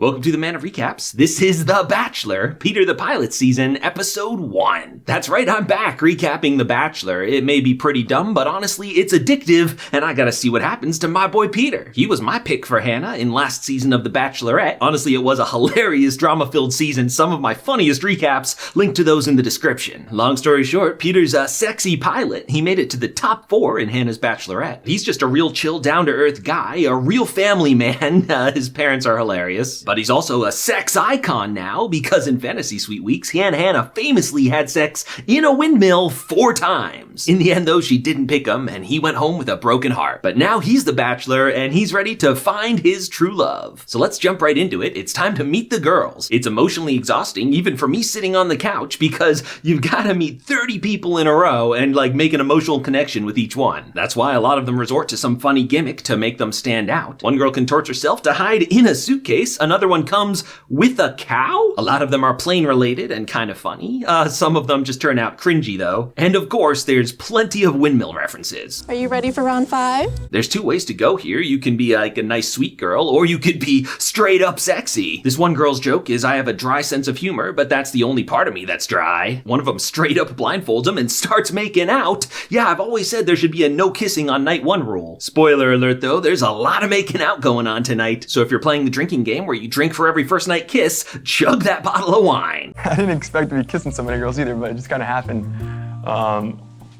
Welcome to the Man of Recaps. This is The Bachelor, Peter the Pilot Season, Episode 1. That's right, I'm back recapping The Bachelor. It may be pretty dumb, but honestly, it's addictive, and I gotta see what happens to my boy Peter. He was my pick for Hannah in last season of The Bachelorette. Honestly, it was a hilarious, drama-filled season. Some of my funniest recaps, linked to those in the description. Long story short, Peter's a sexy pilot. He made it to the top 4 in Hannah's Bachelorette. He's just a real chill, down-to-earth guy, a real family man. His parents are hilarious. But he's also a sex icon now, because in Fantasy Suite weeks, he and Hannah famously had sex in a windmill 4 times. In the end, though, she didn't pick him, and he went home with a broken heart. But now he's the Bachelor, and he's ready to find his true love. So let's jump right into it. It's time to meet the girls. It's emotionally exhausting, even for me sitting on the couch, because you've got to meet 30 people in a row and, make an emotional connection with each one. That's why a lot of them resort to some funny gimmick to make them stand out. One girl contorts herself to hide in a suitcase. Another one comes with a cow. A lot of them are plane related and kind of funny. Some of them just turn out cringy though. And of course, there's plenty of windmill references. Are you ready for round 5? There's 2 ways to go here. You can be like a nice sweet girl, or you could be straight up sexy. This one girl's joke is I have a dry sense of humor, but that's the only part of me that's dry. One of them straight up blindfolds him and starts making out. Yeah, I've always said there should be a no kissing on night 1 rule. Spoiler alert though, there's a lot of making out going on tonight. So if you're playing the drinking game where you drink for every first night kiss, chug that bottle of wine. I didn't expect to be kissing so many girls either, but it just kind of happened.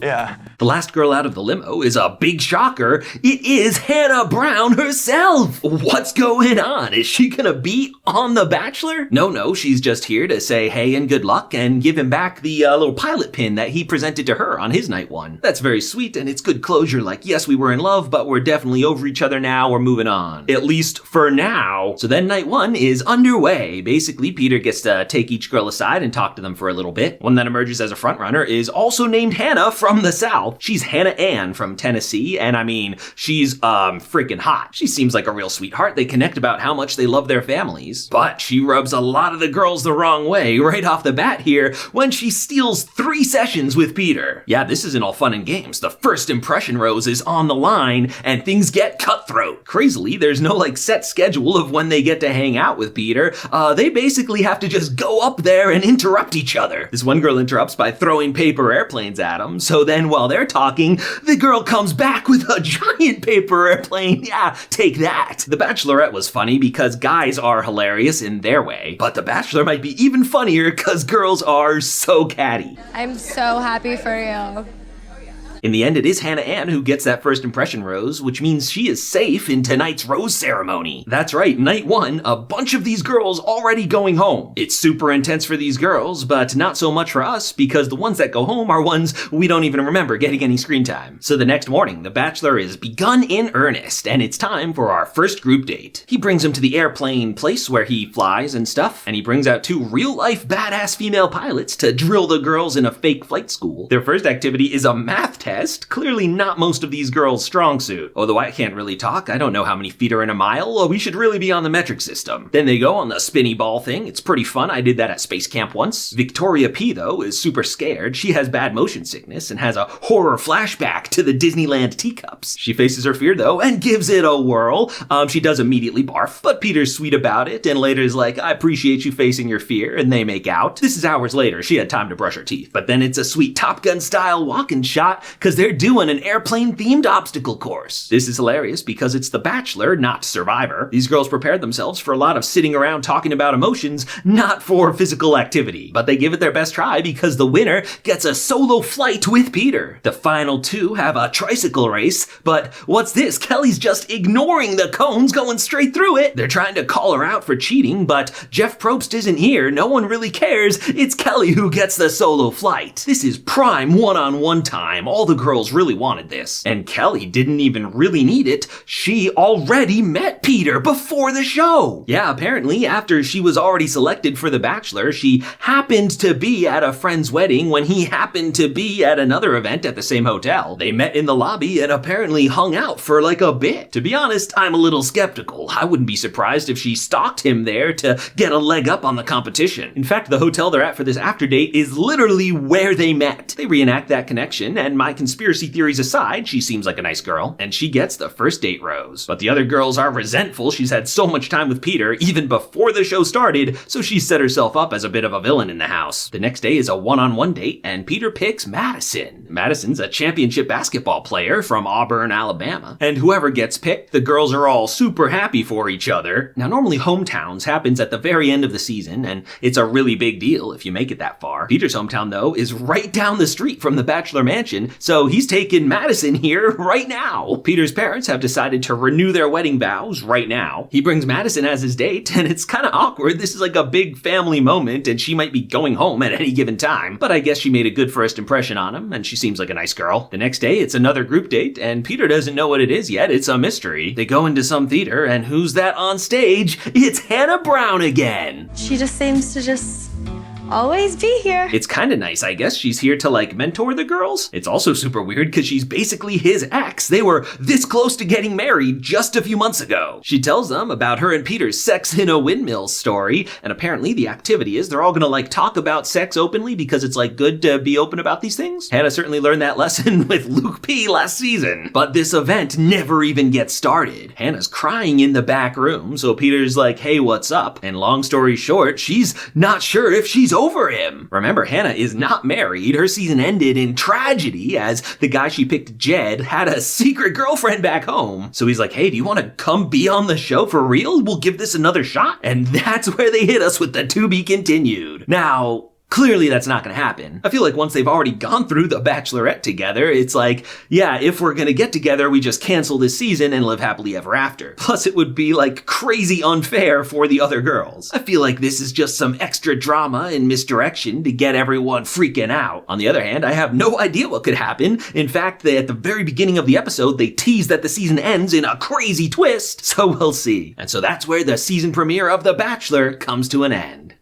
Yeah. The last girl out of the limo is a big shocker. It is Hannah Brown herself. What's going on? Is she gonna be on The Bachelor? No, she's just here to say hey and good luck and give him back the little pilot pin that he presented to her on his night 1. That's very sweet and it's good closure, like yes, we were in love, but we're definitely over each other now, we're moving on. At least for now. So then night 1 is underway. Basically, Peter gets to take each girl aside and talk to them for a little bit. One that emerges as a frontrunner is also named Hannah from the South. She's Hannah Ann from Tennessee, and I mean, she's freaking hot. She seems like a real sweetheart. They connect about how much they love their families, but she rubs a lot of the girls the wrong way right off the bat here when she steals 3 sessions with Peter. Yeah, this isn't all fun and games. The first impression rose is on the line, and things get cutthroat. Crazily, there's no set schedule of when they get to hang out with Peter. They basically have to just go up there and interrupt each other. This one girl interrupts by throwing paper airplanes at him, so then while they're talking, the girl comes back with a giant paper airplane. Yeah, take that. The Bachelorette was funny because guys are hilarious in their way, but The Bachelor might be even funnier because girls are so catty. I'm so happy for you. In the end, it is Hannah Ann who gets that first impression rose, which means she is safe in tonight's rose ceremony. That's right, night 1, a bunch of these girls already going home. It's super intense for these girls, but not so much for us, because the ones that go home are ones we don't even remember getting any screen time. So the next morning, The Bachelor is begun in earnest, and it's time for our first group date. He brings them to the airplane place where he flies and stuff, and he brings out 2 real-life badass female pilots to drill the girls in a fake flight school. Their first activity is a math test. Clearly not most of these girls' strong suit. Although I can't really talk, I don't know how many feet are in a mile. We should really be on the metric system. Then they go on the spinny ball thing. It's pretty fun. I did that at space camp once. Victoria P, though, is super scared. She has bad motion sickness and has a horror flashback to the Disneyland teacups. She faces her fear, though, and gives it a whirl. She does immediately barf, but Peter's sweet about it, and later is like, I appreciate you facing your fear, and they make out. This is hours later. She had time to brush her teeth. But then it's a sweet Top Gun style walking shot, because they're doing an airplane-themed obstacle course. This is hilarious because it's The Bachelor, not Survivor. These girls prepared themselves for a lot of sitting around talking about emotions, not for physical activity. But they give it their best try because the winner gets a solo flight with Peter. The final 2 have a tricycle race, but what's this? Kelly's just ignoring the cones, going straight through it. They're trying to call her out for cheating, but Jeff Probst isn't here. No one really cares. It's Kelly who gets the solo flight. This is prime one-on-one time. All the girls really wanted this. And Kelly didn't even really need it. She already met Peter before the show. Yeah, apparently after she was already selected for The Bachelor, she happened to be at a friend's wedding when he happened to be at another event at the same hotel. They met in the lobby and apparently hung out for a bit. To be honest, I'm a little skeptical. I wouldn't be surprised if she stalked him there to get a leg up on the competition. In fact, the hotel they're at for this after date is literally where they met. They reenact that connection, and my my conspiracy theories aside, she seems like a nice girl, and she gets the first date rose. But the other girls are resentful she's had so much time with Peter even before the show started, so she's set herself up as a bit of a villain in the house. The next day is a one-on-one date, and Peter picks Madison. Madison's a championship basketball player from Auburn, Alabama, and whoever gets picked, the girls are all super happy for each other. Now, normally hometowns happens at the very end of the season, and it's a really big deal if you make it that far. Peter's hometown, though, is right down the street from the Bachelor Mansion, so he's taking Madison here right now. Peter's parents have decided to renew their wedding vows right now. He brings Madison as his date, and it's kind of awkward. This is like a big family moment, and she might be going home at any given time, but I guess she made a good first impression on him, and she seems like a nice girl. The next day, it's another group date, and Peter doesn't know what it is yet. It's a mystery. They go into some theater, and who's that on stage? It's Hannah Brown again. She just seems to always be here. It's kind of nice, I guess. She's here to mentor the girls. It's also super weird because she's basically his ex. They were this close to getting married just a few months ago. She tells them about her and Peter's sex in a windmill story, and apparently the activity is they're all gonna talk about sex openly because it's good to be open about these things. Hannah certainly learned that lesson with Luke P last season. But this event never even gets started. Hannah's crying in the back room, so Peter's hey, what's up? And long story short, she's not sure if she's over him. Remember, Hannah is not married. Her season ended in tragedy as the guy she picked, Jed, had a secret girlfriend back home. So he's hey, do you want to come be on the show for real? We'll give this another shot. And that's where they hit us with the to be continued. Now, clearly that's not going to happen. I feel once they've already gone through the Bachelorette together, it's yeah, if we're going to get together, we just cancel this season and live happily ever after. Plus, it would be crazy unfair for the other girls. I feel this is just some extra drama and misdirection to get everyone freaking out. On the other hand, I have no idea what could happen. In fact, at the very beginning of the episode, they tease that the season ends in a crazy twist, so we'll see. And so that's where the season premiere of The Bachelor comes to an end.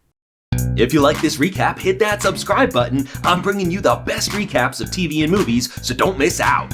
If you like this recap, hit that subscribe button. I'm bringing you the best recaps of TV and movies, so don't miss out.